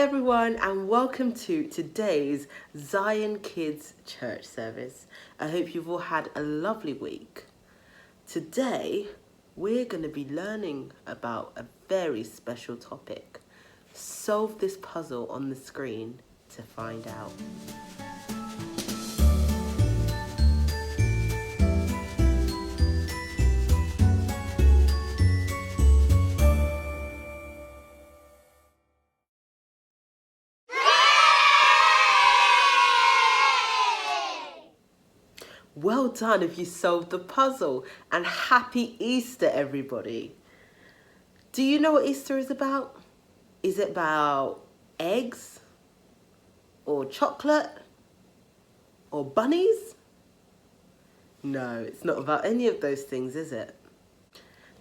everyone, and welcome to today's Zion Kids Church service. I hope you've all had a lovely week. Today, we're going to be learning about a very special topic. Solve this puzzle on the screen to find out. Well done if you solved the puzzle, and happy Easter, everybody. Do you know what Easter is about? Is it about eggs or chocolate or bunnies? No, it's not about any of those things, is it?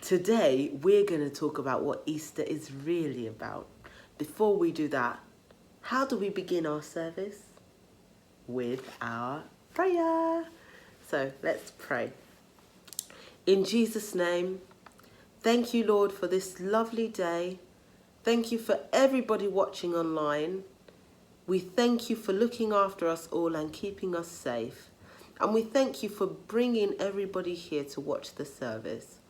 Today, we're going to talk about what Easter is really about. Before we do that, how do we begin our service? With our prayer. So let's pray. In Jesus' name, thank you, Lord, for this lovely day. Thank you for everybody watching online. We thank you for looking after us all and keeping us safe. And we thank you for bringing everybody here to watch the service.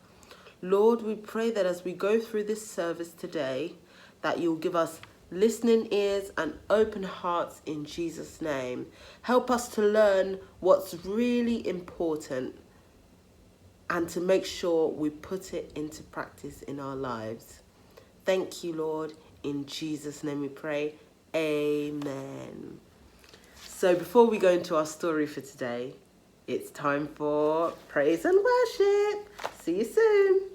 Lord, we pray that as we go through this service today, that you'll give us listening ears and open hearts in Jesus' name. Help us to learn what's really important and to make sure we put it into practice in our lives. Thank you, Lord. In Jesus' name we pray. Amen. So before we go into our story for today, it's time for praise and worship. See you soon.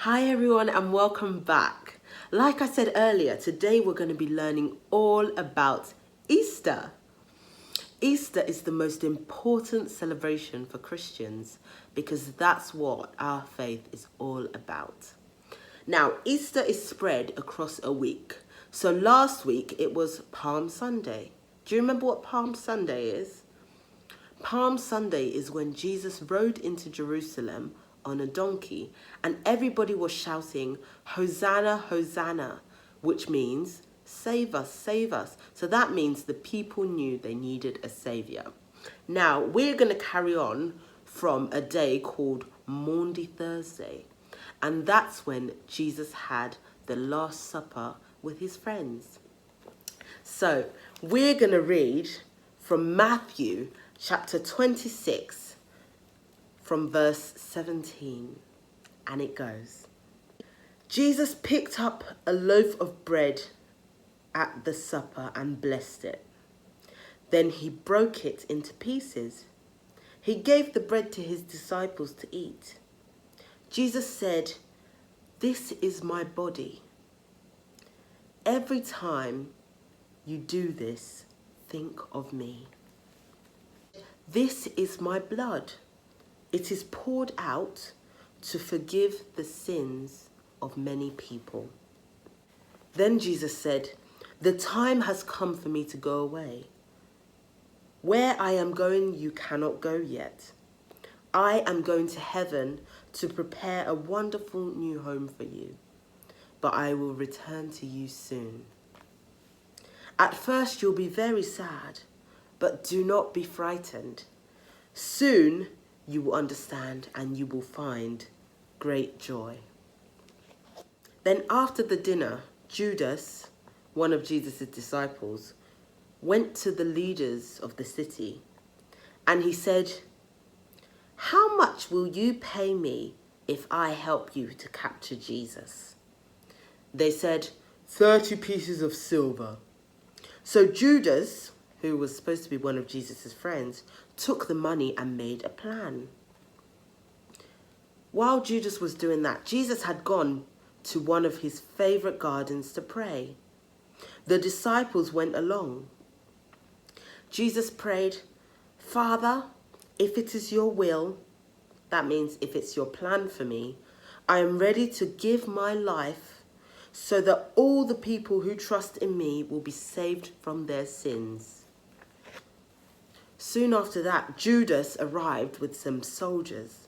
Hi everyone and welcome back. Like I said earlier, today we're going to be learning all about Easter. Easter is the most important celebration for Christians because that's what our faith is all about. Now, Easter is spread across a week. So last week it was Palm Sunday. Do you remember what Palm Sunday is? Palm Sunday is when Jesus rode into Jerusalem on a donkey and everybody was shouting, Hosanna, Hosanna, which means save us, save us. So that means the people knew they needed a saviour. Now, we're going to carry on from a day called Maundy Thursday. And that's when Jesus had the Last Supper with his friends. So we're going to read from Matthew chapter 26 from verse 17, and it goes, Jesus picked up a loaf of bread at the supper and blessed it. Then he broke it into pieces. He gave the bread to his disciples to eat. Jesus said, "This is my body. Every time you do this, think of me. This is my blood. It is poured out to forgive the sins of many people." Then Jesus said, "The time has come for me to go away. Where I am going, you cannot go yet. I am going to heaven to prepare a wonderful new home for you, but I will return to you soon. At first you'll be very sad, but do not be frightened. Soon you will understand and you will find great joy." Then after the dinner, Judas, one of Jesus' disciples, went to the leaders of the city and he said, "How much will you pay me if I help you to capture Jesus?" They said, 30 pieces of silver. So Judas, who was supposed to be one of Jesus' friends, took the money and made a plan. While Judas was doing that, Jesus had gone to one of his favourite gardens to pray. The disciples went along. Jesus prayed, "Father, if it is your will," that means if it's your plan for me, "I am ready to give my life so that all the people who trust in me will be saved from their sins." Soon after that, Judas arrived with some soldiers.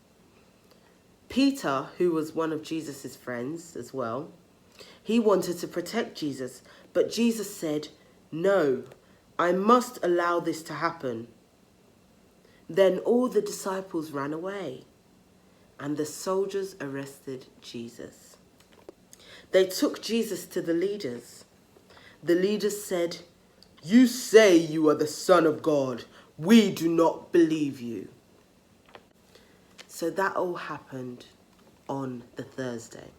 Peter, who was one of Jesus' friends as well, he wanted to protect Jesus, but Jesus said, "No, I must allow this to happen." Then all the disciples ran away, and the soldiers arrested Jesus. They took Jesus to the leaders. The leaders said, "You say you are the Son of God. We do not believe you." So that all happened on the Thursday.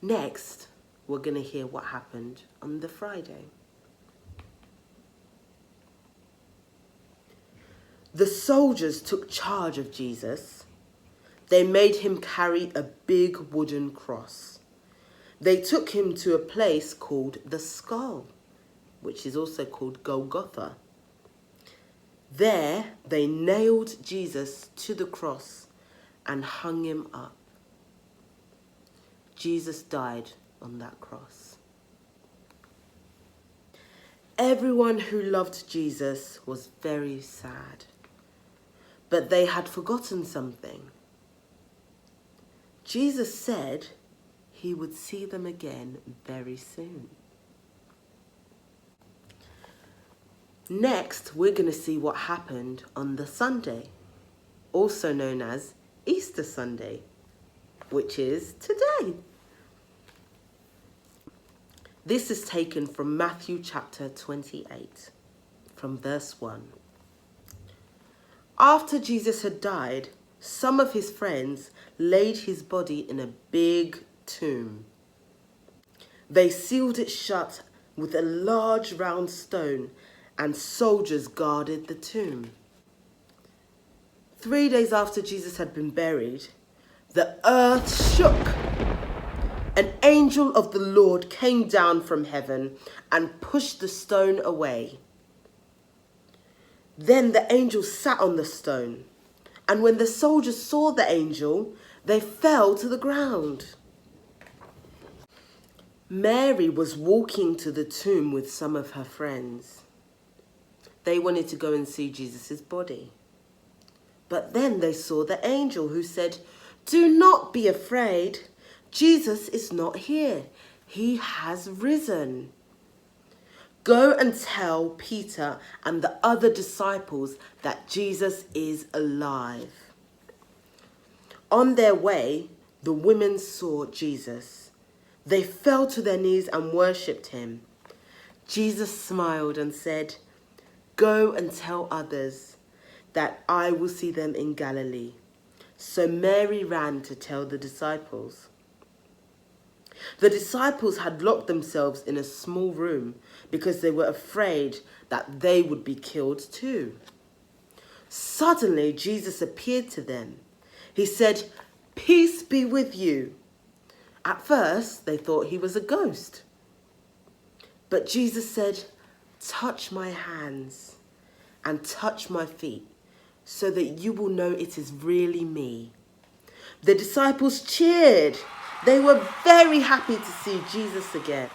Next, we're going to hear what happened on the Friday. The soldiers took charge of Jesus. They made him carry a big wooden cross. They took him to a place called the Skull, which is also called Golgotha. There, they nailed Jesus to the cross and hung him up. Jesus died on that cross. Everyone who loved Jesus was very sad, but they had forgotten something. Jesus said he would see them again very soon. Next, we're going to see what happened on the Sunday, also known as Easter Sunday, which is today. This is taken from Matthew chapter 28, from verse 1. After Jesus had died, some of his friends laid his body in a big tomb. They sealed it shut with a large round stone, and soldiers guarded the tomb. 3 days after Jesus had been buried, the earth shook An angel of the Lord came down from heaven and pushed the stone away. Then the angel sat on the stone, and when the soldiers saw the angel, they fell to the ground. Mary was walking to the tomb with some of her friends. They wanted to go and see Jesus' body. But then they saw the angel who said, "Do not be afraid. Jesus is not here. He has risen. Go and tell Peter and the other disciples that Jesus is alive." On their way, the women saw Jesus. They fell to their knees and worshipped him. Jesus smiled and said, "Go and tell others that I will see them in Galilee." So Mary ran to tell the disciples. The disciples had locked themselves in a small room because they were afraid that they would be killed too. Suddenly, Jesus appeared to them. He said, "Peace be with you." At first, they thought he was a ghost. But Jesus said, "Touch my hands and touch my feet, so that you will know it is really me." The disciples cheered. They were very happy to see Jesus again.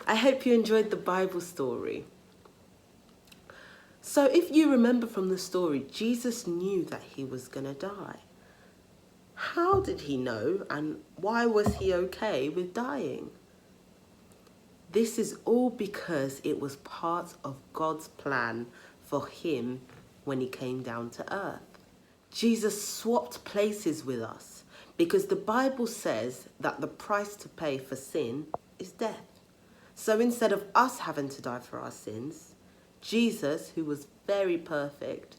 I hope you enjoyed the Bible story. So if you remember from the story, Jesus knew that he was going to die. How did he know, and why was he okay with dying? This is all because it was part of God's plan for him when he came down to earth. Jesus swapped places with us because the Bible says that the price to pay for sin is death. So instead of us having to die for our sins, Jesus, who was very perfect,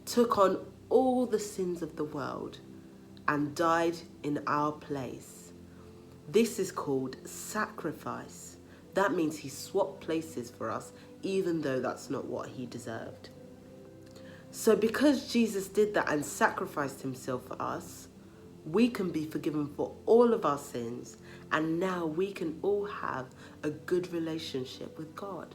took on all the sins of the world and died in our place. This is called sacrifice. That means he swapped places for us, even though that's not what he deserved. So because Jesus did that and sacrificed himself for us, we can be forgiven for all of our sins, and now we can all have a good relationship with God.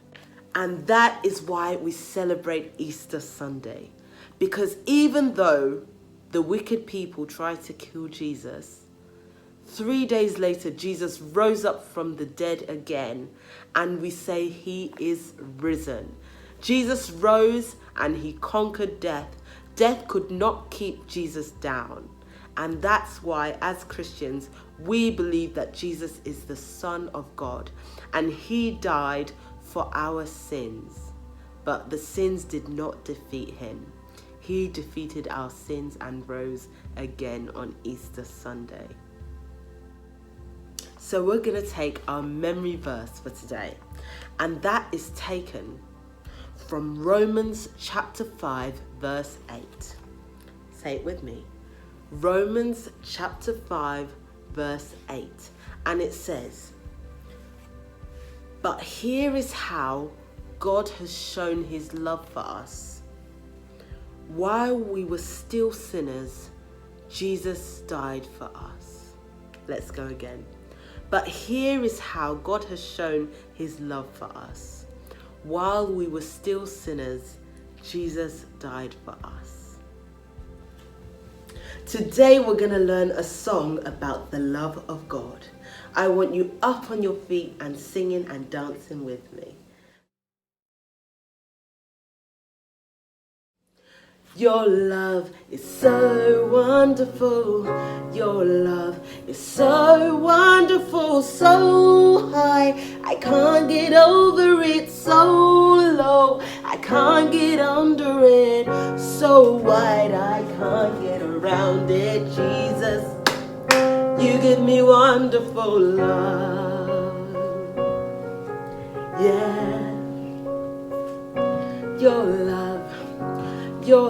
And that is why we celebrate Easter Sunday. Because even though the wicked people tried to kill Jesus, 3 days later, Jesus rose up from the dead again, and we say he is risen. Jesus rose and he conquered death. Death could not keep Jesus down. And that's why, as Christians, we believe that Jesus is the Son of God, and he died for our sins. But the sins did not defeat him. He defeated our sins and rose again on Easter Sunday. So we're going to take our memory verse for today, and that is taken from Romans chapter 5, verse 8. Say it with me. Romans chapter 5, verse 8. And it says, "But here is how God has shown his love for us. While we were still sinners, Jesus died for us." Let's go again. "But here is how God has shown his love for us. While we were still sinners, Jesus died for us." Today we're going to learn a song about the love of God. I want you up on your feet and singing and dancing with me. Your love is so wonderful. Your love is so wonderful, so high. I can't get over it, so low. I can't get under it, so wide. I can't get around it. Jesus, you give me wonderful love. Yeah. Your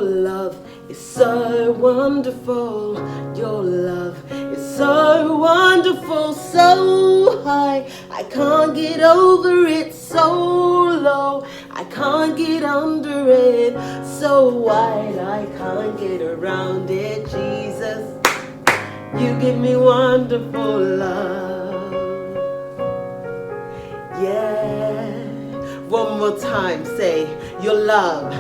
love is so wonderful. Your love is so wonderful, so high. I can't get over it, so low. I can't get under it, so wide. I can't get around it. Jesus, you give me wonderful love. Yeah. One more time, say, your love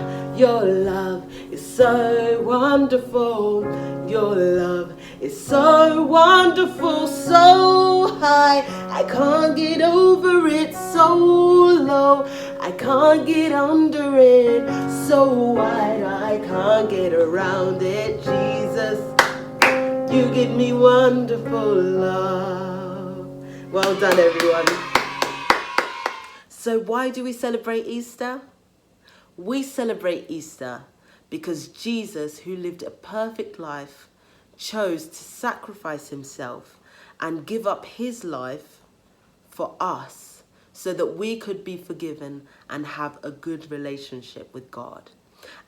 is so wonderful. Your love is so wonderful, so high. I can't get over it, so low. I can't get under it, so wide. I can't get around it. Jesus, you give me wonderful love. Well done, everyone. So why do we celebrate Easter? We celebrate Easter because Jesus, who lived a perfect life, chose to sacrifice himself and give up his life for us so that we could be forgiven and have a good relationship with God.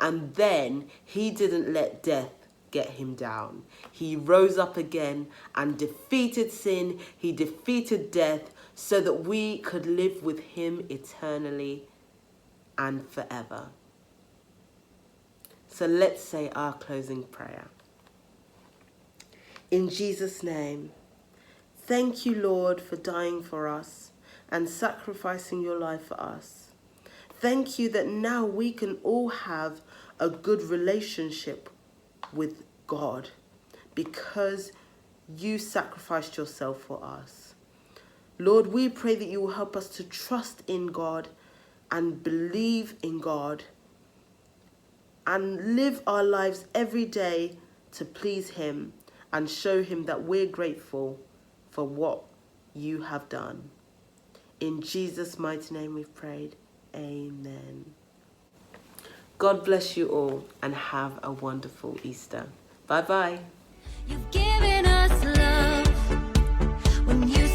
And then he didn't let death get him down. He rose up again and defeated sin. He defeated death so that we could live with him eternally and forever. So let's say our closing prayer. In Jesus' name, thank you, Lord, for dying for us and sacrificing your life for us. Thank you that now we can all have a good relationship with God because you sacrificed yourself for us. Lord, we pray that you will help us to trust in God and believe in God and live our lives every day to please him and show him that we're grateful for what you have done. In Jesus' mighty name we've prayed. Amen. God bless you all and have a wonderful Easter. Bye-bye. You've given us love when you